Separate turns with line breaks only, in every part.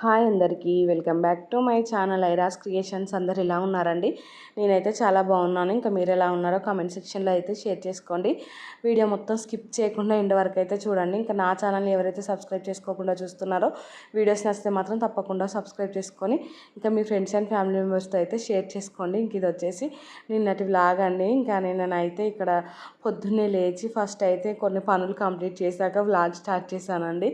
Hi అందరికీ welcome back to my channel Airas creations. అందరు ఎలా ఉన్నారండి? నేనైతే చాలా బాగున్నాను. ఇంకా మీరు ఎలా ఉన్నారో కామెంట్ సెక్షన్లో అయితే షేర్ చేసుకోండి. వీడియో మొత్తం స్కిప్ చేయకుండా ఎండ్ వరకు అయితే చూడండి. ఇంకా నా ఛానల్ని ఎవరైతే సబ్స్క్రైబ్ చేసుకోకుండా చూస్తున్నారో వీడియోస్ నచ్చితే మాత్రం తప్పకుండా సబ్స్క్రైబ్ చేసుకొని ఇంకా మీ ఫ్రెండ్స్ అండ్ ఫ్యామిలీ మెంబర్స్తో అయితే షేర్ చేసుకోండి. ఇంక ఇది వచ్చేసి నిన్నటి వ్లాగ్ అండి. ఇంకా నేనైతే ఇక్కడ పొద్దున్నే లేచి ఫస్ట్ అయితే కొన్ని పనులు కంప్లీట్ చేశాక వ్లాగ్ స్టార్ట్ చేశానండి.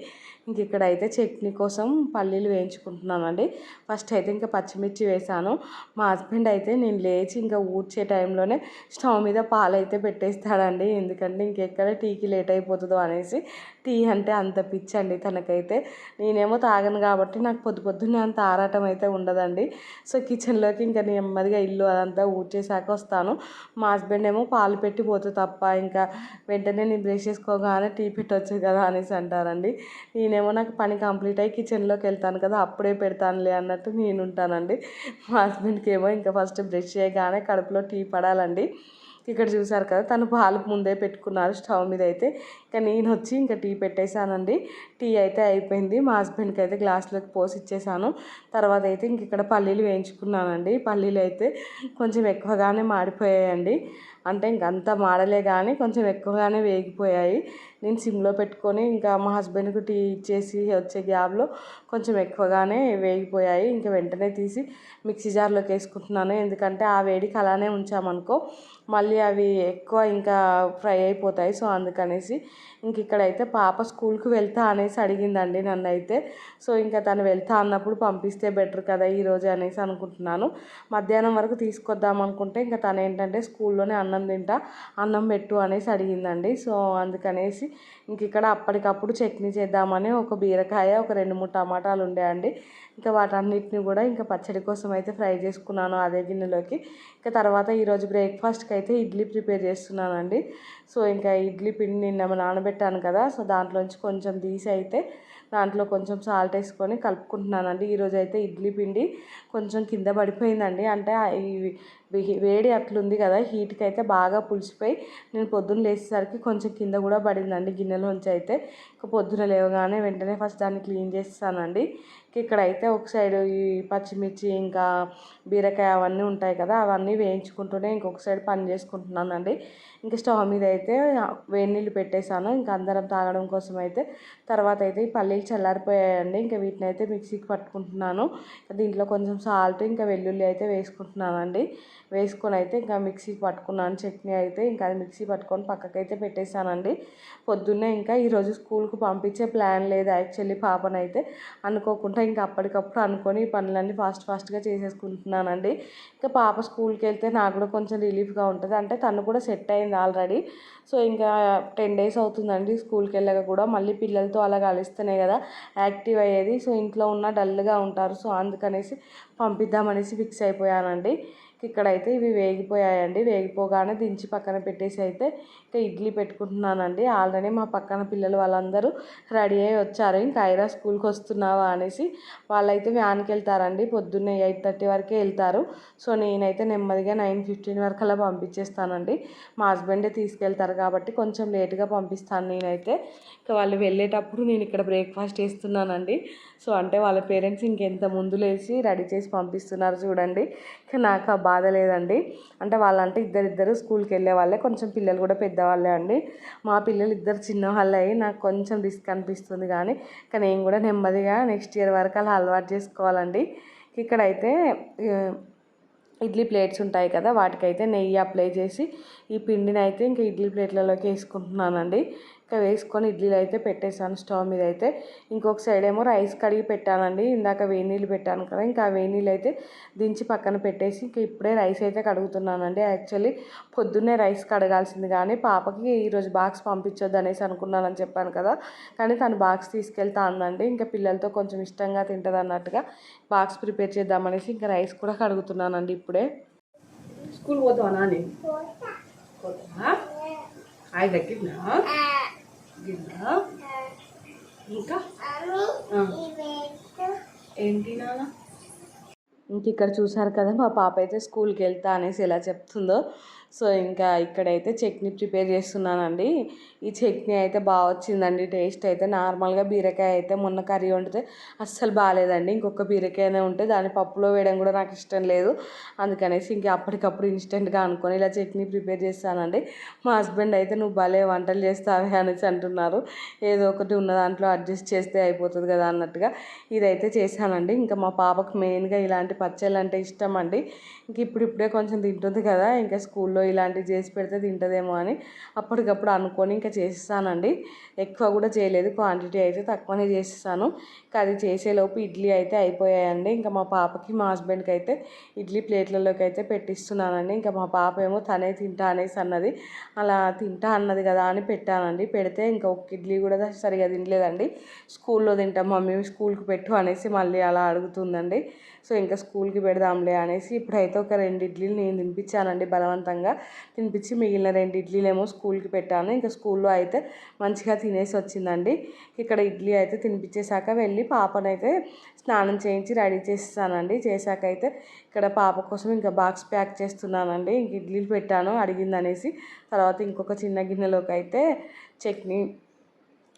ఇంక ఇక్కడైతే చట్నీ కోసం పల్లీలు వేయించుకుంటున్నానండి. ఫస్ట్ అయితే ఇంకా పచ్చిమిర్చి వేసాను. మా హస్బెండ్ అయితే నేను లేచి ఇంకా ఊడ్చే టైంలోనే స్టవ్ మీద పాలు అయితే పెట్టేస్తాడండి. ఎందుకంటే ఇంకెక్కడ టీకి లేట్ అయిపోతుందో అనేసి. టీ అంటే అంత పిచ్చి అండి తనకైతే. నేనేమో తాగను కాబట్టి నాకు పొద్దున్నే అంత ఆరాటం అయితే ఉండదండి. సో కిచెన్లోకి ఇంకా నెమ్మదిగా ఇల్లు అదంతా ఊడ్చేసాక వస్తాను. మా హస్బెండ్ ఏమో పాలు పెట్టి పోతే తప్ప ఇంకా వెంటనే నేను బ్రష్ చేసుకోగానే టీ పెట్టవచ్చు కదా అనేసి అంటారండి. నేనేమో నాకు పని కంప్లీట్ అయ్యి కిచెన్లోకి వెళ్తాను కదా అప్పుడే పెడతానులే అన్నట్టు నేను ఉంటానండి. మా హస్బెండ్కి ఏమో ఇంకా ఫస్ట్ బ్రష్ చేయగానే కడుపులో టీ పడాలండి. ఇక్కడ చూసారు కదా తను పాలు ముందే పెట్టుకున్నారు స్టవ్ మీద అయితే. ఇంకా నేను వచ్చి ఇంకా టీ పెట్టేశానండి. టీ అయితే అయిపోయింది. మా హస్బెండ్కి అయితే గ్లాస్లోకి పోసి ఇచ్చేసాను. తర్వాత అయితే ఇంక ఇక్కడ పల్లీలు వేయించుకున్నానండి. పల్లీలు అయితే కొంచెం ఎక్కువగానే మాడిపోయాయండి. అంటే ఇంకంత మాడలే కానీ కొంచెం ఎక్కువగానే వేగిపోయాయి. నేను సిమ్లో పెట్టుకొని ఇంకా మా హస్బెండ్కి టీ ఇచ్చేసి వచ్చే గ్యాప్లో కొంచెం ఎక్కువగానే వేగిపోయాయి. ఇంకా వెంటనే తీసి మిక్సీ జార్లోకి వేసుకుంటున్నాను. ఎందుకంటే ఆ వేడికి అలానే ఉంచామనుకో మళ్ళీ అవి ఎక్కువ ఇంకా ఫ్రై అయిపోతాయి. సో అందుకనేసి ఇంక ఇక్కడైతే పాప స్కూల్కి వెళ్తా అనేసి అడిగిందండి నన్ను అయితే. సో ఇంకా తను వెళ్తా అన్నప్పుడు పంపిస్తే బెటర్ కదా ఈరోజు అనేసి అనుకుంటున్నాను. మధ్యాహ్నం వరకు తీసుకొద్దాం అనుకుంటే ఇంకా తను ఏంటంటే స్కూల్లోనే అన్నం తింటా అన్నం పెట్టు అనేసి అడిగిందండి. సో అందుకనేసి ఇంక ఇక్కడ అప్పటికప్పుడు చట్నీ చేద్దామని ఒక బీరకాయ ఒక 2-3 టమాటాలు ఉండేయండి. ఇంకా వాటన్నిటిని కూడా ఇంకా పచ్చడి కోసం అయితే ఫ్రై చేసుకున్నాను అదే గిన్నెలోకి. ఇంకా తర్వాత ఈరోజు బ్రేక్ఫాస్ట్కి అయితే ఇడ్లీ ప్రిపేర్ చేస్తున్నానండి. సో ఇంకా ఇడ్లీ పిండి నిన్న నానబెట్టాను కదా, సో దాంట్లోంచి కొంచెం తీసి అయితే దాంట్లో కొంచెం సాల్ట్ వేసుకొని కలుపుకుంటున్నానండి. ఈరోజు అయితే ఇడ్లీ పిండి కొంచెం కింద పడిపోయిందండి. అంటే ఈ వేడి అట్లుంది కదా హీట్కి అయితే బాగా పులిసిపోయి నేను పొద్దున్న లేచేసరికి కొంచెం కింద కూడా పడిందండి గిన్నెలోంచి అయితే. ఇంకా పొద్దున లేవగానే వెంటనే ఫస్ట్ దాన్ని క్లీన్ చేస్తానండి. ఇక్కడైతే ఒక సైడ్ ఈ పచ్చిమిర్చి ఇంకా బీరకాయ అవన్నీ ఉంటాయి కదా అవన్నీ వేయించుకుంటూనే ఇంకొక సైడ్ పని చేసుకుంటున్నానండి. ఇంకా స్టవ్ మీద అయితే వేడి నీళ్ళు పెట్టేశాను ఇంకా అందరం తాగడం కోసం అయితే. తర్వాత అయితే ఈ పల్లీలు చల్లారిపోయాయండి. ఇంకా వీటిని అయితే మిక్సీకి పట్టుకుంటున్నాను. దీంట్లో కొంచెం సాల్ట్ ఇంకా వెల్లుల్లి అయితే వేసుకుంటున్నానండి. వేసుకొని అయితే ఇంకా మిక్సీకి పట్టుకున్నాను చట్నీ అయితే. ఇంకా అది మిక్సీ పట్టుకొని పక్కకైతే పెట్టేశానండి. పొద్దున్నే ఇంకా ఈరోజు స్కూల్కి పంపించే ప్లాన్ లేదు యాక్చువల్లీ పాపనైతే. అనుకోకుండా ఇంకా అప్పటికప్పుడు అనుకొని పనులన్నీ ఫాస్ట్గా చేసేసుకుంటున్నానండి. ఇంకా పాప స్కూల్కి వెళ్తే నాకు కూడా కొంచెం రిలీఫ్గా ఉంటుంది. అంటే తను కూడా సెట్ అయింది ఆల్రెడీ. సో ఇంకా 10 days అవుతుందండి స్కూల్కి వెళ్ళక కూడా. మళ్ళీ పిల్లలతో అలా కలిస్తేనే కదా యాక్టివ్ అయ్యేది. సో ఇంట్లో ఉన్న డల్గా ఉంటారు. సో అందుకనేసి పంపిద్దామనేసి ఫిక్స్ అయిపోయానండి. ఇక్కడైతే ఇవి వేగిపోయాయండి. వేగిపోగానే దించి పక్కన పెట్టేసి అయితే ఇంకా ఇడ్లీ పెట్టుకుంటున్నానండి. ఆల్రెడీ మా పక్కన పిల్లలు వాళ్ళందరూ రెడీ అయ్యి వచ్చారు. ఇంకా ఐరా స్కూల్కి వస్తున్నావా అనేసి. వాళ్ళైతే వ్యాన్కి వెళ్తారండి. పొద్దున్నే 8:30 వరకే వెళ్తారు. సో నేనైతే నెమ్మదిగా 9:15 వరకు అలా పంపించేస్తానండి. మా హస్బెండే తీసుకెళ్తారు కాబట్టి కొంచెం లేట్గా పంపిస్తాను నేనైతే. ఇంకా వాళ్ళు వెళ్ళేటప్పుడు నేను ఇక్కడ బ్రేక్ఫాస్ట్ చేస్తున్నానండి. సో అంటే వాళ్ళ పేరెంట్స్ ఇంకెంత ముందు లేచి రెడీ చేసి పంపిస్తున్నారు చూడండి. ఇంకా నాకు ఆ బాధ లేదండి. అంటే వాళ్ళంటే ఇద్దరు స్కూల్కి వెళ్ళే వాళ్ళే, కొంచెం పిల్లలు కూడా పెద్దవాళ్ళే అండి. మా పిల్లలు ఇద్దరు చిన్నవాళ్ళు అయ్యి నాకు కొంచెం రిస్క్ అనిపిస్తుంది. కానీ నేను కూడా నెమ్మదిగా నెక్స్ట్ ఇయర్ వరకు అలా అలవాటు చేసుకోవాలండి. ఇక్కడైతే ఇడ్లీ ప్లేట్స్ ఉంటాయి కదా వాటికైతే నెయ్యి అప్లై చేసి ఈ పిండిని అయితే ఇంకా ఇడ్లీ ప్లేట్లలోకి వేసుకుంటున్నానండి. ఇంకా వేసుకొని ఇడ్లీలు అయితే పెట్టేశాను స్టవ్ మీద అయితే. ఇంకొక సైడ్ ఏమో రైస్ కడిగి పెట్టానండి. ఇందాక వేడి నీళ్ళు పెట్టాను కదా, ఇంకా ఆ వేడి నీళ్ళు అయితే దించి పక్కన పెట్టేసి ఇంకా ఇప్పుడే రైస్ అయితే కడుగుతున్నానండి. యాక్చువల్లీ పొద్దున్నే రైస్ కడగాల్సింది కానీ పాపకి ఈరోజు బాక్స్ పంపించొద్దు అనేసి అనుకున్నానని చెప్పాను కదా. కానీ తను బాక్స్ తీసుకెళ్తా అందండి. ఇంకా పిల్లలతో కొంచెం ఇష్టంగా తింటుంది అన్నట్టుగా బాక్స్ ప్రిపేర్ చేద్దామనేసి ఇంకా రైస్ కూడా కడుగుతున్నానండి ఇప్పుడే. స్కూల్ పోతావా నాని? పోతావా? హాయ్ దగ్గర ఇంకా ఏంటి నాన్న? ఇంక ఇక్కడ చూసారు కదా మా పాప అయితే స్కూల్కి వెళ్తా అనేసి ఎలా చెప్తుందో. సో ఇంకా ఇక్కడైతే చట్నీ ప్రిపేర్ చేస్తున్నానండి. ఈ చట్నీ అయితే బాగా వచ్చిందండి. టేస్ట్ అయితే నార్మల్గా బీరకాయ అయితే మొన్న కర్రీ వండితే అస్సలు బాగాలేదండి. ఇంకొక బీరకాయనే ఉంటే దాన్ని పప్పులో వేయడం కూడా నాకు ఇష్టం లేదు. అందుకనేసి ఇంక అప్పటికప్పుడు ఇన్స్టెంట్గా అనుకొని ఇలా చట్నీ ప్రిపేర్ చేస్తానండి. మా హస్బెండ్ అయితే నువ్వు భలే వంటలు చేస్తావే అనేసి అంటున్నారు. ఏదో ఒకటి ఉన్న దాంట్లో అడ్జస్ట్ చేస్తే అయిపోతుంది కదా అన్నట్టుగా ఇదైతే చేశానండి. ఇంకా మా పాపకు మెయిన్గా ఇలాంటి పచ్చళ్ళు అంటే ఇష్టం అండి. ఇంక ఇప్పుడిప్పుడే కొంచెం తింటుంది కదా, ఇంకా స్కూల్లో ఇలాంటివి చేసి పెడితే తింటుందేమో అని అప్పటికప్పుడు అనుకొని ఇంకా చేస్తానండి. ఎక్కువ కూడా చేయలేదు, క్వాంటిటీ అయితే తక్కువనే చేస్తాను. ఇంకా అది చేసేలోపు ఇడ్లీ అయితే అయిపోయాయండి. ఇంకా మా పాపకి మా హస్బెండ్కి అయితే ఇడ్లీ ప్లేట్లలోకి అయితే పెట్టిస్తున్నానండి. ఇంకా మా పాప ఏమో తనే తింటా అనేసి అన్నది. అలా తింటా అన్నది కదా అని పెట్టానండి. పెడితే ఇంకా ఒక ఇడ్లీ కూడా సరిగా తినలేదండి. స్కూల్లో తింటాం మమ్మీ, స్కూల్కి పెట్టు అనేసి మళ్ళీ అలా అడుగుతుందండి. సో ఇంకా స్కూల్కి పెడదాంలే అనేసి ఇప్పుడైతే ఒక 2 ఇడ్లీలు నేను తినిపించానండి. బలవంతంగా తినిపించి మిగిలిన 2 ఇడ్లీలేమో స్కూల్కి పెట్టాను. ఇంకా స్కూల్లో అయితే మంచిగా తినేసి వచ్చిందండి. ఇక్కడ ఇడ్లీ అయితే తినిపించేశాక వెళ్ళి పాపనైతే స్నానం చేయించి రెడీ చేస్తానండి. చేశాక అయితే ఇక్కడ పాప కోసం ఇంకా బాక్స్ ప్యాక్ చేస్తున్నానండి. ఇంక ఇడ్లీలు పెట్టాను అడిగిందనేసి. తర్వాత ఇంకొక చిన్న గిన్నెలోకి అయితే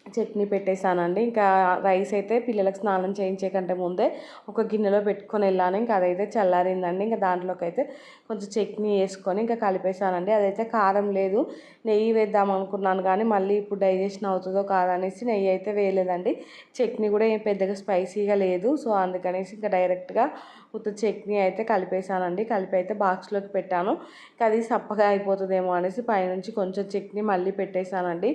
చట్నీ పెట్టేశానండి. ఇంకా రైస్ అయితే పిల్లలకు స్నానం చేయించే కంటే ముందే ఒక గిన్నెలో పెట్టుకొని వెళ్ళాను. ఇంకా అదైతే చల్లారిందండి. ఇంకా దాంట్లోకి అయితే కొంచెం చట్నీ వేసుకొని ఇంకా కలిపేశానండి. అదైతే కారం లేదు, నెయ్యి వేద్దాం అనుకున్నాను కానీ మళ్ళీ ఇప్పుడు డైజెషన్ అవుతుందో కాదనేసి నెయ్యి అయితే వేయలేదండి. చట్నీ కూడా ఏం పెద్దగా స్పైసీగా లేదు. సో అందుకనేసి ఇంకా డైరెక్ట్గా ఉత్త చట్నీ అయితే కలిపేశానండి. కలిపి అయితే బాక్స్లోకి పెట్టాను. ఇంకా అది సప్పగా అయిపోతుందేమో అనేసి పైనుంచి కొంచెం చట్నీ మళ్ళీ పెట్టేశానండి.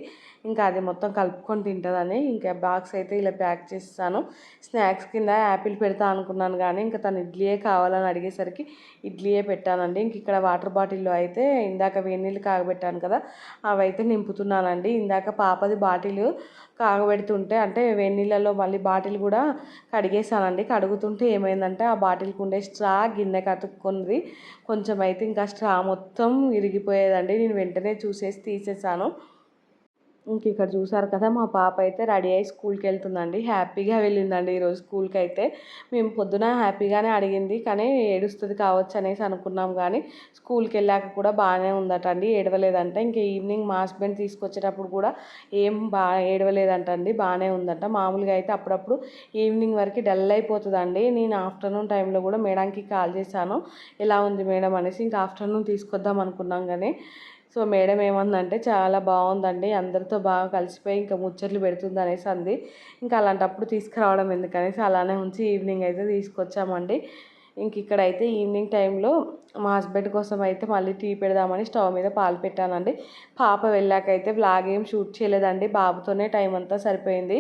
ఇంకా అది మొత్తం కలుపుకొని తింటుందని ఇంకా బాక్స్ అయితే ఇలా ప్యాక్ చేస్తాను. స్నాక్స్ కింద యాపిల్ పెడతా అనుకున్నాను కానీ ఇంకా తను ఇడ్లీయే కావాలని అడిగేసరికి ఇడ్లీయే పెట్టానండి. ఇంక ఇక్కడ వాటర్ బాటిల్లో అయితే ఇందాక వేడి నీళ్ళు కాగబెట్టాను కదా, అవైతే నింపుతున్నానండి. ఇందాక పాపది బాటిల్ కాగబెడుతుంటే అంటే వేడి నీళ్ళలో మళ్ళీ బాటిల్ కూడా కడిగేసానండి. కడుగుతుంటే ఏమైందంటే ఆ బాటిల్కి ఉండే స్ట్రా గిన్నెకి అతుక్కుంది. కొంచెం అయితే ఇంకా స్ట్రా మొత్తం విరిగిపోయేదండి. నేను వెంటనే చూసేసి తీసేసాను. ఇంక ఇక్కడ చూసారు కదా, మా పాప అయితే రెడీ అయ్యి స్కూల్కి వెళ్తుందండి. హ్యాపీగా వెళ్ళిందండి ఈరోజు స్కూల్కి అయితే. మేము పొద్దున హ్యాపీగానే అడిగింది కానీ ఏడుస్తుంది కావచ్చు అనేసి అనుకున్నాం కానీ స్కూల్కి వెళ్ళాక కూడా బాగానే ఉందట అండి, ఏడవలేదంట. ఇంకా ఈవినింగ్ మా హస్బెండ్ తీసుకొచ్చేటప్పుడు కూడా ఏం ఏడవలేదంట అండి, బాగానే ఉందంట. మామూలుగా అయితే అప్పుడప్పుడు ఈవినింగ్ వరకు డల్ అయిపోతుందండి. నేను ఆఫ్టర్నూన్ టైంలో కూడా మేడంకి కాల్ చేశాను, ఎలా ఉంది మేడం అనేసి. ఇంకా ఆఫ్టర్నూన్ తీసుకొద్దాం అనుకున్నాం కానీ సో మేడం ఏమందంటే చాలా బాగుందండి, అందరితో బాగా కలిసిపోయి ఇంకా ముచ్చట్లు పెడుతుంది అనేసి అంది. ఇంకా అలాంటప్పుడు తీసుకురావడం ఎందుకనేసి అలానే ఉంచి ఈవినింగ్ అయితే తీసుకొచ్చామండి. ఇంక ఇక్కడైతే ఈవినింగ్ టైంలో మా హస్బెండ్ కోసం అయితే మళ్ళీ టీ పెడదామని స్టవ్ మీద పాలు పెట్టానండి. పాప వెళ్ళాకైతే వ్లాగ్ ఏం షూట్ చేయలేదండి, బాబుతోనే టైం అంతా సరిపోయింది.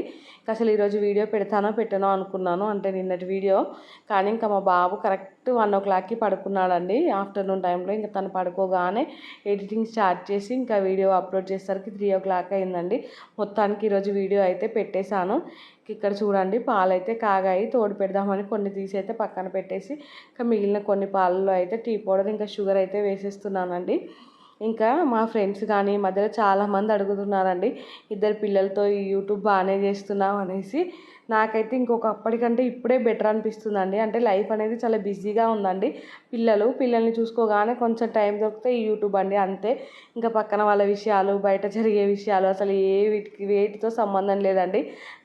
అసలు ఈరోజు వీడియో పెడతానో పెట్టనో అనుకున్నాను, అంటే నిన్నటి వీడియో. కానీ ఇంకా మా బాబు కరెక్ట్ 1 o'clockకి పడుకున్నాడండి ఆఫ్టర్నూన్ టైంలో. ఇంకా తను పడుకోగానే ఎడిటింగ్ స్టార్ట్ చేసి ఇంకా వీడియో అప్లోడ్ చేసేసరికి 3 o'clock అయిందండి. మొత్తానికి ఈరోజు వీడియో అయితే పెట్టేశాను. ఇక్కడ చూడండి పాలైతే కాగాయి, తోడు పెడదామని కొన్ని తీసి అయితే పక్కన పెట్టేసి ఇంకా మిగిలిన కొన్ని పాలలో అయితే టీ పౌడర్ ఇంకా షుగర్ అయితే వేసేస్తున్నానండి. ఇంకా మా ఫ్రెండ్స్ కానీ ఈ మధ్యలో చాలామంది అడుగుతున్నారండి, ఇద్దరు పిల్లలతో ఈ యూట్యూబ్ బాగానే చేస్తున్నాం అనేసి. నాకైతే ఇంకొక అప్పటికంటే ఇప్పుడే బెటర్ అనిపిస్తుందండి. అంటే లైఫ్ అనేది చాలా బిజీగా ఉందండి. పిల్లల్ని చూసుకోగానే కొంచెం టైం దొరికితే ఈ యూట్యూబ్ అండి, అంతే. ఇంకా పక్కన వాళ్ళ విషయాలు, బయట జరిగే విషయాలు అసలు వేటితో సంబంధం లేదండి.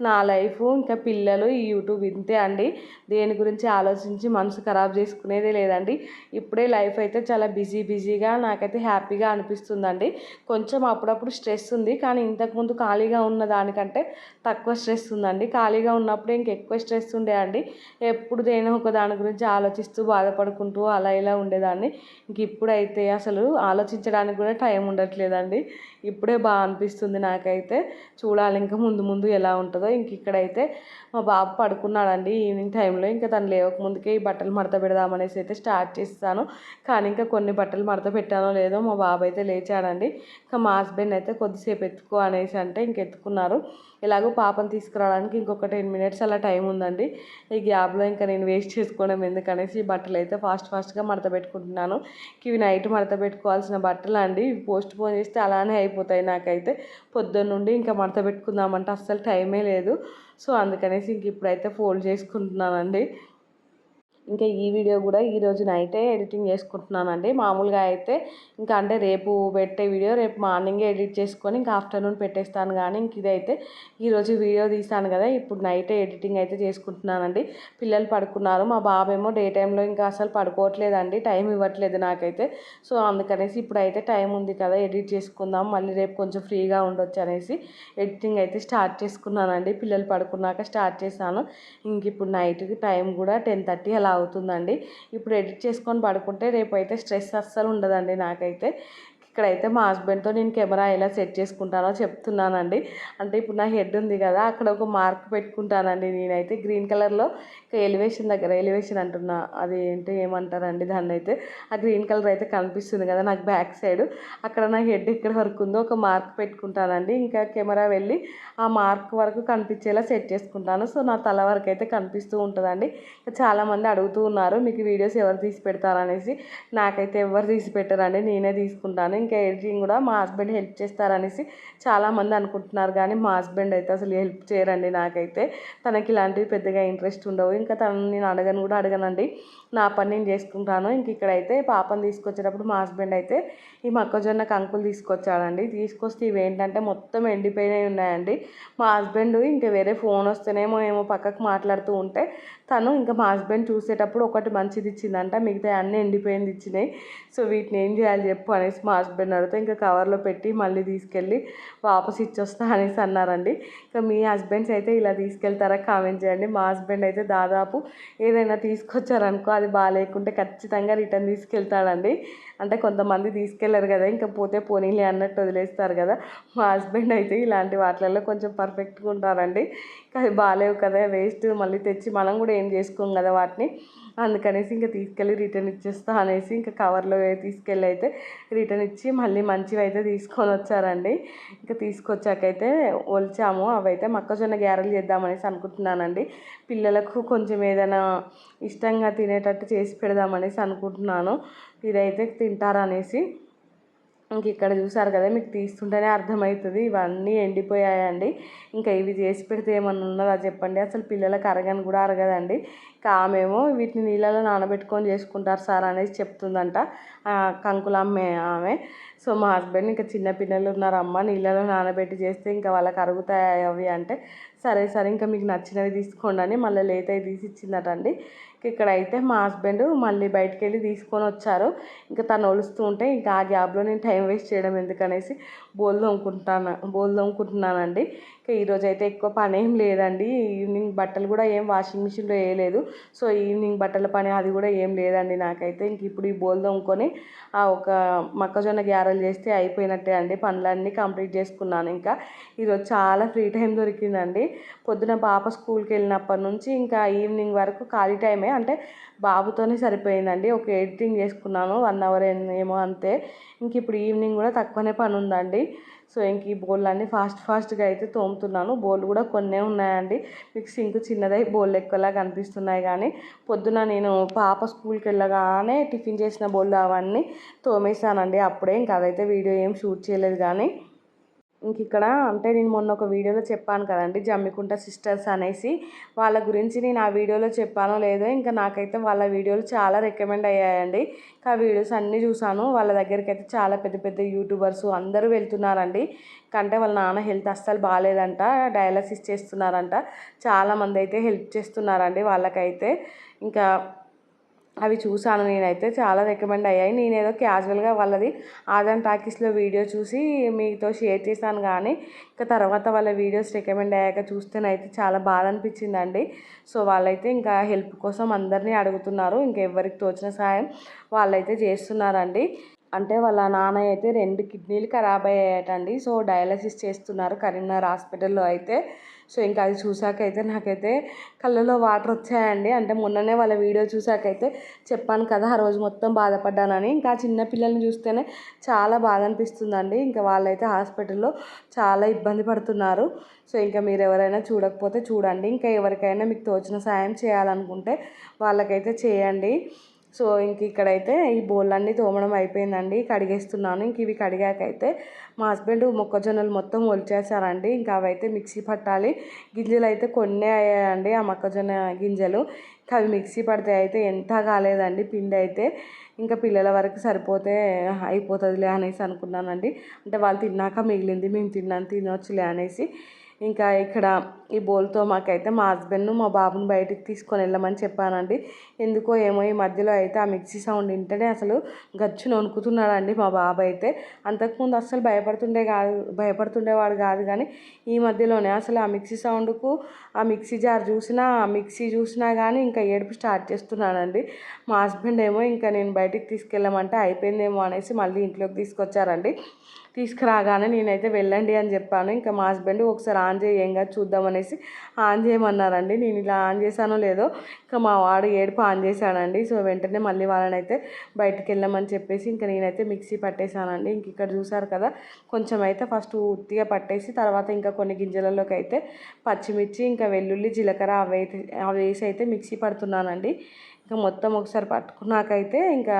నా లైఫ్ ఇంకా పిల్లలు, ఈ యూట్యూబ్ ఇంతే అండి. దేని గురించి ఆలోచించి మనసు ఖరాబ్ చేసుకునేదే లేదండి. ఇప్పుడే లైఫ్ అయితే చాలా బిజీగా నాకైతే హ్యాపీగా అనిపిస్తుందండి. కొంచెం అప్పుడప్పుడు స్ట్రెస్ ఉంది కానీ ఇంతకుముందు ఖాళీగా ఉన్న దానికంటే తక్కువ స్ట్రెస్ ఉందండి. ఖాళీగా ఉన్నప్పుడు ఇంకెక్కువ స్ట్రెస్ ఉండే అండి. ఎప్పుడు దేనో ఒక దాని గురించి ఆలోచిస్తూ బాధపడుకుంటూ అలా ఇలా ఉండేదాన్ని. ఇంక ఇప్పుడైతే అసలు ఆలోచించడానికి కూడా టైం ఉండట్లేదండి. ఇప్పుడే బాగా అనిపిస్తుంది నాకైతే. చూడాలి ఇంకా ముందు ముందు ఎలా ఉంటుందో. ఇంక ఇక్కడైతే మా బాబు పడుకున్నాడండి ఈవినింగ్ టైంలో. ఇంకా తను లేవక ముందుకే ఈ బట్టలు మడత పెడదామనేసి అయితే స్టార్ట్ చేస్తాను. కానీ ఇంకా కొన్ని బట్టలు మడత పెట్టానో లేదో మా బాబు అయితే లేచాడండి. ఇంకా మా హస్బెండ్ అయితే కొద్దిసేపు ఎత్తుకో అనేసి అంటే ఇంక ఎత్తుకున్నారు. ఎలాగో పాపను తీసుకురావడానికి ఇంకొక 10 minutes అలా టైం ఉందండి. ఈ గ్యాప్లో ఇంకా నేను వేస్ట్ చేసుకోవడం ఎందుకనేసి ఈ బట్టలు అయితే ఫాస్ట్గా మడత పెట్టుకుంటున్నాను. ఇవి నైట్ మడత పెట్టుకోవాల్సిన బట్టలు అండి, ఇవి పోస్ట్ పోన్ చేస్తే అలానే అయిపోతాయి. నాకైతే పొద్దున్న నుండి ఇంకా మడత పెట్టుకుందామంటే అస్సలు టైమే లేదు. సో అందుకనేసి ఇంక ఇప్పుడైతే ఫోల్డ్ చేసుకుంటున్నానండి. ఇంకా ఈ వీడియో కూడా ఈరోజు నైటే ఎడిటింగ్ చేసుకుంటున్నానండి. మామూలుగా అయితే ఇంకా అంటే రేపు పెట్టే వీడియో రేపు మార్నింగే ఎడిట్ చేసుకొని ఇంకా ఆఫ్టర్నూన్ పెట్టేస్తాను. కానీ ఇంక ఇదైతే ఈరోజు వీడియో తీస్తాను కదా, ఇప్పుడు నైటే ఎడిటింగ్ అయితే చేసుకుంటున్నానండి. పిల్లలు పడుకున్నారు. మా బాబేమో డే టైంలో ఇంకా అసలు పడుకోవట్లేదండి, టైం ఇవ్వట్లేదు నాకైతే. సో అందుకనేసి ఇప్పుడైతే టైం ఉంది కదా ఎడిట్ చేసుకుందాం, మళ్ళీ రేపు కొంచెం ఫ్రీగా ఉండొచ్చు అనేసి ఎడిటింగ్ అయితే స్టార్ట్ చేసుకున్నానండి. పిల్లలు పడుకున్నాక స్టార్ట్ చేశాను. ఇంక ఇప్పుడు నైట్కి టైం కూడా 10:30 అలా అవుతుందండి. ఇప్పుడు ఎడిట్ చేసుకొని పడుకుంటే రేపు అయితే స్ట్రెస్ అస్సలు ఉండదండి నాకైతే. ఇక్కడైతే మా హస్బెండ్తో నేను కెమెరా ఎలా సెట్ చేసుకుంటానో చెప్తున్నానండి. అంటే ఇప్పుడు నా హెడ్ ఉంది కదా, అక్కడ ఒక మార్క్ పెట్టుకుంటానండి నేనైతే గ్రీన్ కలర్లో. ఎలివేషన్ దగ్గర, ఎలివేషన్ అంటున్నా, అది ఏంటి ఏమంటారండి దాన్ని అయితే, ఆ గ్రీన్ కలర్ అయితే కనిపిస్తుంది కదా నాకు బ్యాక్ సైడ్, అక్కడ నా హెడ్ ఎక్కడ వరకు ఉందో ఒక మార్క్ పెట్టుకుంటానండి. ఇంకా కెమెరా వెళ్ళి ఆ మార్క్ వరకు కనిపించేలా సెట్ చేసుకుంటాను. సో నా తల వరకు అయితే కనిపిస్తూ ఉంటుందండి. చాలామంది అడుగుతూ ఉన్నారు మీకు వీడియోస్ ఎవరు తీసి పెడతారనేసి. నాకైతే ఎవరు తీసి పెట్టారండి, నేనే తీసుకుంటాను. ఇంకా ఎడిటింగ్ కూడా మా హస్బెండ్ హెల్ప్ చేస్తారనేసి చాలామంది అనుకుంటున్నారు. కానీ మా హస్బెండ్ అయితే అసలు హెల్ప్ చేయరండి నాకైతే. తనకి ఇలాంటివి పెద్దగా ఇంట్రెస్ట్ ఉండవు. ఇంకా తనని నేను అడగనండి, నా పని నేను చేసుకుంటాను. ఇంక ఇక్కడైతే పాపను తీసుకొచ్చేటప్పుడు మా హస్బెండ్ అయితే ఈ మొక్కజొన్న కంకులు తీసుకొచ్చాడండి. తీసుకొస్తే ఇవి ఏంటంటే మొత్తం ఎండిపోయినవి ఉన్నాయండి. మా హస్బెండ్ ఇంకా వేరే ఫోన్ వస్తేనేమో పక్కకు మాట్లాడుతూ ఉంటే తను ఇంకా మా హస్బెండ్ చూసేటప్పుడు ఒకటి మంచిది ఇచ్చిందంట, మిగతా అన్నీ ఎండిపోయింది ఇచ్చినాయి. సో వీటిని ఏం చేయాలి చెప్పు అనేసి మా హస్బెండ్ అడిగితే ఇంకా కవర్లో పెట్టి మళ్ళీ తీసుకెళ్ళి వాపస్ ఇచ్చొస్తా అనేసి అన్నారండి. ఇంకా మీ హస్బెండ్స్ అయితే ఇలా తీసుకెళ్తారా కామెంట్ చేయండి. మా హస్బెండ్ అయితే దాదాపు ఏదైనా తీసుకొచ్చారనుకో అది బాగాలేకుంటే ఖచ్చితంగా రిటర్న్ తీసుకెళ్తాడండి. అంటే కొంతమంది తీసుకెళ్లరు కదా, ఇంకా పోతే పోనీలే అన్నట్టు వదిలేస్తారు కదా. మా హస్బెండ్ అయితే ఇలాంటి వాటిలలో కొంచెం పర్ఫెక్ట్గా ఉంటారండి. అది బాగాలేవు కదా, వేస్ట్, మళ్ళీ తెచ్చి మనం కూడా ఏం చేసుకోం కదా వాటిని. అందుకనేసి ఇంకా తీసుకెళ్ళి రిటర్న్ ఇచ్చేస్తా అనేసి ఇంకా కవర్లో తీసుకెళ్ళి అయితే రిటర్న్ ఇచ్చి మళ్ళీ మంచివి అయితే తీసుకొని వచ్చారండి. ఇంకా తీసుకొచ్చాకైతే ఒలిచాము. అవైతే మొక్కజొన్న గ్యారెలు చేద్దామనేసి అనుకుంటున్నానండి. పిల్లలకు కొంచెం ఏదైనా ఇష్టంగా తినేటట్టు చేసి పెడదామనేసి అనుకుంటున్నాను. ఇదైతే తింటారనేసి. ఇంక ఇక్కడ చూసారు కదా, మీకు తీస్తుంటేనే అర్థమవుతుంది ఇవన్నీ ఎండిపోయాయండి. ఇంకా ఇవి చేసి పెడితే ఏమన్నా ఉన్నదా చెప్పండి, అసలు పిల్లలకు అరగని కూడా అరగదండి. ఇంకా ఆమెమో వీటిని నీళ్ళలో నానబెట్టుకొని చేసుకుంటారు సార్ అనేసి చెప్తుందంట కంకులు అమ్మే ఆమె. సో మా హస్బెండ్ ఇంకా చిన్న పిల్లలు ఉన్నారమ్మ, నీళ్ళలో నానబెట్టి చేస్తే ఇంకా వాళ్ళకి అరుగుతాయి అవి అంటే, సరే సరే ఇంకా మీకు నచ్చినవి తీసుకోండి అని మళ్ళీ లేట్ అయి తీసి ఇచ్చిందటండి. ఇక్కడైతే మా హస్బెండ్ మళ్ళీ బయటికి వెళ్ళి తీసుకొని వచ్చారు. ఇంకా తను ఒలుస్తూ ఉంటే ఇంకా ఆ గ్యాప్లో నేను టైం వేస్ట్ చేయడం ఎందుకనేసి బోల్ తోముకుంటున్నానండి. ఇంకా ఈరోజు అయితే ఎక్కువ పని ఏం లేదండి. ఈవినింగ్ బట్టలు కూడా ఏం వాషింగ్ మిషన్లో వేయలేదు. సో ఈవినింగ్ బట్టల పని అది కూడా ఏం లేదండి నాకైతే. ఇంక ఇప్పుడు ఈ బోల్ తోముకొని ఒక మొక్కజొన్న గ్యారెలు చేస్తే అయిపోయినట్టే అండి, పనులన్నీ కంప్లీట్ చేసుకున్నాను. ఇంకా ఈరోజు చాలా ఫ్రీ టైం దొరికిందండి. పొద్దున పాప స్కూల్కి వెళ్ళినప్పటి నుంచి ఇంకా ఈవినింగ్ వరకు ఖాళీ టైమే, అంటే బాబుతోనే సరిపోయిందండి. ఒక ఎడిటింగ్ చేసుకున్నాను 1 అవర్ ఏమో అంతే. ఇంక ఇప్పుడు ఈవినింగ్ కూడా తక్కువనే పని ఉందండి. సో ఇంక ఈ బోళ్ళన్నీ ఫాస్ట్గా అయితే తోముతున్నాను. బోళ్ళు కూడా కొన్నే ఉన్నాయండి. మీకు సింక్ చిన్నదై బోళ్ళు ఎక్కువలా కనిపిస్తున్నాయి. కానీ పొద్దున నేను పాప స్కూల్కి వెళ్ళగానే టిఫిన్ చేసిన బోళ్ళు అవన్నీ తోమేశానండి అప్పుడే. ఇంకా అదైతే వీడియో ఏం షూట్ చేయలేదు. కానీ ఇంక ఇక్కడ అంటే నేను మొన్న ఒక వీడియోలో చెప్పాను కదండి, జమ్మికుంట సిస్టర్స్ అనేసి. వాళ్ళ గురించి నేను ఆ వీడియోలో చెప్పానో లేదో, ఇంకా నాకైతే వాళ్ళ వీడియోలు చాలా రికమెండ్ అయ్యాయండి. ఇంకా ఆ వీడియోస్ అన్నీ చూసాను. వాళ్ళ దగ్గరికి అయితే చాలా పెద్ద పెద్ద యూట్యూబర్స్ అందరూ వెళ్తున్నారండి. అంటే వాళ్ళ నాన్న హెల్త్ అస్సలు బాగాలేదంట, డయాలసిస్ చేస్తున్నారంట. చాలామంది అయితే హెల్ప్ చేస్తున్నారండి వాళ్ళకైతే. ఇంకా అవి చూసాను నేనైతే, చాలా రికమెండ్ అయ్యాయి. నేనేదో క్యాజువల్గా వాళ్ళది ఆదాన్ టాకీస్లో వీడియో చూసి మీతో షేర్ చేశాను. కానీ ఇంకా తర్వాత వాళ్ళ వీడియోస్ రికమెండ్ అయ్యాక చూస్తేనైతే చాలా బాధ అనిపించిందండి. సో వాళ్ళైతే ఇంకా హెల్ప్ కోసం అందరినీ అడుగుతున్నారు. ఇంకెవరికి తోచిన సాయం వాళ్ళైతే చేస్తున్నారండి. అంటే వాళ్ళ నాన్న అయితే 2 కిడ్నీలు ఖరాబ్ అయ్యాయటండి. సో డయాలసిస్ చేస్తున్నారు కరీంనగర్ హాస్పిటల్లో అయితే. సో ఇంకా అది చూసాకైతే నాకైతే కళ్ళలో వాటర్ వచ్చాయండి. అంటే మొన్ననే వాళ్ళ వీడియో చూసాకైతే చెప్పాను కదా ఆ రోజు మొత్తం బాధపడ్డానని. ఇంకా చిన్న పిల్లల్ని చూస్తేనే చాలా బాధ అనిపిస్తుందండి. ఇంకా వాళ్ళైతే హాస్పిటల్లో చాలా ఇబ్బంది పడుతున్నారు. సో ఇంకా మీరు ఎవరైనా చూడకపోతే చూడండి. ఇంకా ఎవరికైనా మీకు తోచిన సాయం చేయాలనుకుంటే వాళ్ళకైతే చేయండి. సో ఇంక ఇక్కడైతే ఈ బోళ్ళన్నీ తోమడం అయిపోయిందండి, కడిగేస్తున్నాను. ఇంక ఇవి కడిగాకైతే మా హస్బెండ్ మొక్కజొన్నలు మొత్తం ఒలిచేసారండి. ఇంకా అవైతే మిక్సీ పట్టాలి. గింజలు అయితే కొన్నే అయ్యాయండి ఆ మొక్కజొన్న గింజలు. ఇంకా అవి మిక్సీ పడితే అయితే ఎంత కాలేదండి పిండి అయితే. ఇంకా పిల్లల వరకు సరిపోతే అయిపోతుందిలే అనేసి అనుకున్నానండి. అంటే వాళ్ళు తిన్నాక మిగిలింది మేము తినొచ్చులే అనేసి. ఇంకా ఇక్కడ ఈ బోల్తో మాకైతే మా హస్బెండ్ మా బాబుని బయటికి తీసుకొని వెళ్ళమని చెప్పానండి. ఎందుకో ఏమో ఈ మధ్యలో అయితే ఆ మిక్సీ సౌండ్ వింటేనే అసలు గచ్చును వణుకుతున్నాడండి మా బాబు అయితే. అంతకుముందు అస్సలు భయపడుతుండేవాడు కాదు, కానీ ఈ మధ్యలోనే అసలు ఆ మిక్సీ సౌండ్కు ఆ మిక్సీ జార్ చూసినా ఆ మిక్సీ చూసినా కానీ ఇంకా ఏడుపు స్టార్ట్ చేస్తున్నాడండి. మా హస్బెండ్ ఏమో ఇంకా నేను బయటికి తీసుకెళ్ళమంటే అయిపోయిందేమో అనేసి మళ్ళీ ఇంట్లోకి తీసుకొచ్చారండి. తీసుకురాగానే నేనైతే వెళ్ళండి అని చెప్పాను. ఇంకా మా హస్బెండ్ ఒకసారి ఆన్ చేయి ఏం కాదు చూద్దామనేసి ఆన్ చేయమన్నారండి. నేను ఇలా ఆన్ చేశానో లేదో ఇంకా మా వాడు ఏడుపు ఆన్ చేశాడండి. సో వెంటనే మళ్ళీ వాళ్ళని అయితే బయటికి వెళ్ళమని చెప్పేసి ఇంకా నేనైతే మిక్సీ పట్టేశానండి. ఇంక ఇక్కడ చూసారు కదా, కొంచెం అయితే ఫస్ట్ ఉత్తిగా పట్టేసి తర్వాత ఇంకా కొన్ని గింజలలోకి అయితే పచ్చిమిర్చి ఇంకా వెల్లుల్లి జీలకర్ర అవి వేసి అయితే మిక్సీ పడుతున్నానండి. ఇంకా మొత్తం ఒకసారి పట్టుకున్నాకైతే ఇంకా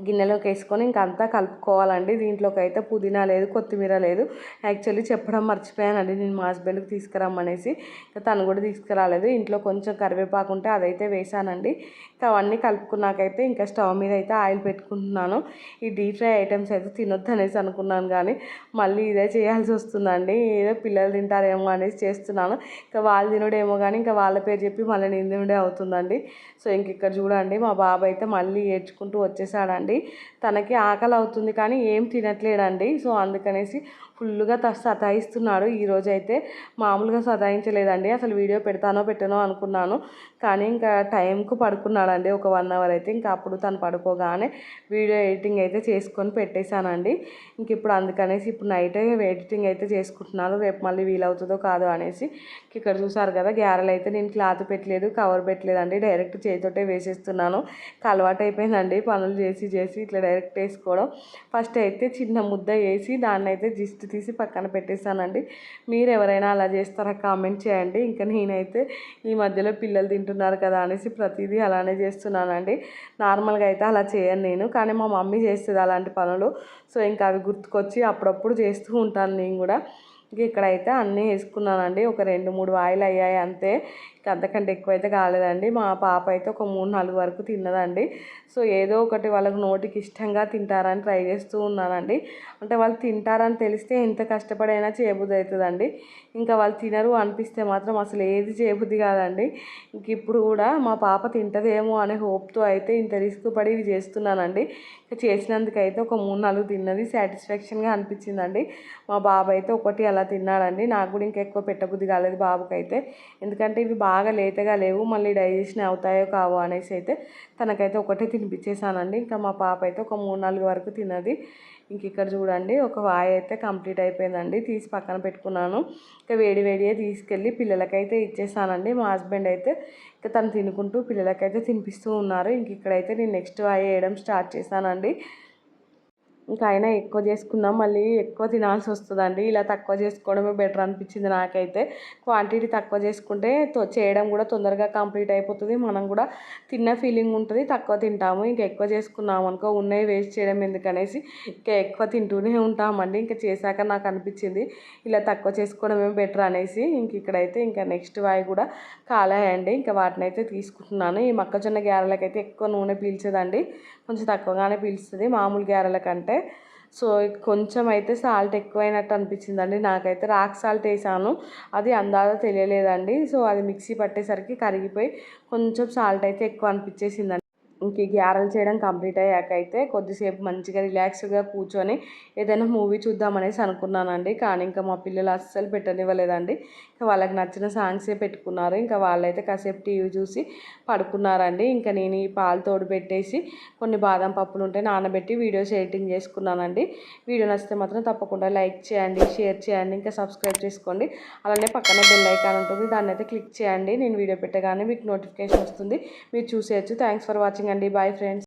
గిన్నెలోకి వేసుకొని ఇంకా అంతా కలుపుకోవాలండి. దీంట్లోకి అయితే పుదీనా లేదు, కొత్తిమీర లేదు. యాక్చువల్లీ చెప్పడం మర్చిపోయానండి నేను మా హస్బెండ్కి తీసుకురమ్మనేసి. ఇంకా తను కూడా తీసుకురాలేదు. ఇంట్లో కొంచెం కరివేపాకు ఉంటే అదైతే వేసానండి. ఇంకా అవన్నీ కలుపుకున్నాకైతే ఇంకా స్టవ్ మీద అయితే ఆయిల్ పెట్టుకుంటున్నాను. ఈ డీప్ ఫ్రై ఐటమ్స్ అయితే తినొద్దు అనేసి అనుకున్నాను, కానీ మళ్ళీ ఇదే చేయాల్సి వస్తుందండి. ఏదో పిల్లలు తింటారేమో అనేసి చేస్తున్నాను. ఇంకా వాళ్ళు తినడేమో కానీ ఇంకా వాళ్ళ పేరు చెప్పి మళ్ళీ నేను తినడే అవుతుందండి. సో ఇంక ఇక్కడ చూడండి మా బాబు అయితే మళ్ళీ ఏడ్చుకుంటూ వచ్చేసాడండి. తనకి ఆకలి అవుతుంది కానీ ఏం తినట్లేడండి. సో అందుకనేసి ఫుల్గా సతాయిస్తున్నాడు. ఈరోజు అయితే మామూలుగా సతాయించలేదండి. అసలు వీడియో పెట్టనో అనుకున్నాను, కానీ ఇంకా టైంకు పడుకున్నాడండి ఒక 1 అవర్ అయితే. ఇంకా అప్పుడు తను పడుకోగానే వీడియో ఎడిటింగ్ అయితే చేసుకొని పెట్టేశానండి. ఇంక ఇప్పుడు అందుకనేసి ఇప్పుడు నైట్ ఎడిటింగ్ అయితే చేసుకుంటున్నాను, రేపు మళ్ళీ వీలవుతుందో కాదో అనేసి. ఇక్కడ చూసారు కదా, గ్యారెలు అయితే నేను క్లాత్ పెట్టలేదు, కవర్ పెట్టలేదండి, డైరెక్ట్ చేతితోటే వేసేస్తున్నాను. అలవాటు అయిపోయిందండి పనులు చేసి ఇట్లా డైరెక్ట్ వేసుకోవడం. ఫస్ట్ అయితే చిన్న ముద్ద వేసి దాన్ని అయితే జిస్ట్ తీసి పక్కన పెట్టేశానండి. మీరు ఎవరైనా అలా చేస్తారా కామెంట్ చేయండి. ఇంకా నేనైతే ఈ మధ్యలో పిల్లలు తింటున్నారు కదా అనేసి ప్రతిదీ అలానే చేస్తున్నానండి. నార్మల్గా అయితే అలా చేయను నేను, కానీ మా మమ్మీ చేస్తుంది అలాంటి పనులు. సో ఇంకా అవి గుర్తుకొచ్చి అప్పుడప్పుడు చేస్తూ ఉంటాను నేను కూడా. ఇక్కడైతే అన్నీ వేసుకున్నానండి. ఒక 2-3 వాయిలు అయ్యాయి అంతే, అంతకంటే ఎక్కువైతే కాలేదండి. మా పాప అయితే ఒక 3-4 వరకు తిన్నదండి. సో ఏదో ఒకటి వాళ్ళకి నోటికి ఇష్టంగా తింటారని ట్రై చేస్తూ ఉన్నానండి. అంటే వాళ్ళు తింటారని తెలిస్తే ఎంత కష్టపడైనా చేయబుద్ధి అవుతుందండి. ఇంకా వాళ్ళు తినరు అనిపిస్తే మాత్రం అసలు ఏది చేయబుద్ధి కాదండి. ఇంక ఇప్పుడు కూడా మా పాప తింటదేమో అనే హోప్తో అయితే ఇంత రిస్క్ పడి ఇవి చేస్తున్నానండి. చేసినందుకైతే ఒక 3-4 తిన్నది, సాటిస్ఫాక్షన్గా అనిపించిందండి. మా బాబు అయితే ఒకటి అలా తిన్నాడండి. నాకు కూడా ఇంకా ఎక్కువ పెట్టబుద్ధి కాలేదు బాబుకైతే, ఎందుకంటే ఇవి బాగా లేతగా లేవు, మళ్ళీ డైజెషన్ అవుతాయో కావో అనేసి అయితే తనకైతే ఒకటే తినిపించేసానండి. ఇంకా మా పాప అయితే ఒక 3-4 వరకు తిన్నది. ఇంక ఇక్కడ చూడండి ఒక వాయి అయితే కంప్లీట్ అయిపోయిందండి, తీసి పక్కన పెట్టుకున్నాను. ఇంకా వేడియే తీసుకెళ్ళి పిల్లలకైతే ఇచ్చేసానండి. మా హస్బెండ్ అయితే ఇంకా తను తినుకుంటూ పిల్లలకైతే తినిపిస్తూ ఉన్నారు. ఇంక ఇక్కడైతే నేను నెక్స్ట్ వాయి వేయడం స్టార్ట్ చేశానండి. ఇంకా అయినా ఎక్కువ చేసుకున్నాం, మళ్ళీ ఎక్కువ తినాల్సి వస్తుందండి. ఇలా తక్కువ చేసుకోవడమే బెటర్ అనిపించింది నాకైతే. క్వాంటిటీ తక్కువ చేసుకుంటే చేయడం కూడా తొందరగా కంప్లీట్ అయిపోతుంది, మనం కూడా తిన్న ఫీలింగ్ ఉంటుంది, తక్కువ తింటాము. ఇంకా ఎక్కువ చేసుకున్నాం అనుకో ఉన్నాయి వేస్ట్ చేయడం ఎందుకనేసి ఇంకా ఎక్కువ తింటూనే ఉంటామండి. ఇంకా చేశాక నాకు అనిపించింది ఇలా తక్కువ చేసుకోవడమే బెటర్ అనేసి. ఇంక ఇక్కడైతే ఇంకా నెక్స్ట్ వాయి కూడా కాలాయండి. ఇంకా వాటిని అయితే తీసుకుంటున్నాను. ఈ మొక్కజొన్న గ్యారెలకైతే ఎక్కువ నూనె పీల్చదండి, కొంచెం తక్కువగానే పీల్చుతుంది మామూలు గ్యారెల కంటే. సో కొంచెం అయితే సాల్ట్ ఎక్కువైనట్టు అనిపించిందండి నాకైతే. రాక్ సాల్ట్ వేసాను, అది అందాజ తెలియలేదండి. సో అది మిక్సీ పట్టేసరికి కరిగిపోయి కొంచెం సాల్ట్ అయితే ఎక్కువ అనిపించేసిందండి. ఇంక ఈ గ్యారెలు చేయడం కంప్లీట్ అయ్యాక అయితే కొద్దిసేపు మంచిగా రిలాక్స్గా కూర్చొని ఏదైనా మూవీ చూద్దామనేసి అనుకున్నానండి. కానీ ఇంకా మా పిల్లలు అస్సలు పెట్టనివ్వలేదండి. ఇంకా వాళ్ళకి నచ్చిన సాంగ్సే పెట్టుకున్నారు. ఇంకా వాళ్ళైతే కాసేపు టీవీ చూసి పడుకున్నారండి. ఇంకా నేను ఈ పాలు తోడు పెట్టేసి కొన్ని బాదం పప్పులు ఉంటే నానబెట్టి వీడియోస్ ఎడిటింగ్ చేసుకున్నానండి. వీడియో నచ్చితే మాత్రం తప్పకుండా లైక్ చేయండి, షేర్ చేయండి, ఇంకా సబ్స్క్రైబ్ చేసుకోండి. అలానే పక్కనే బెల్ ఐకాన్ ఉంటుంది, దాన్ని అయితే క్లిక్ చేయండి. నేను వీడియో పెట్టగానే మీకు నోటిఫికేషన్ వస్తుంది, మీరు చూసేయచ్చు. థ్యాంక్స్ ఫర్ వాచింగ్ అండి. Bye friends.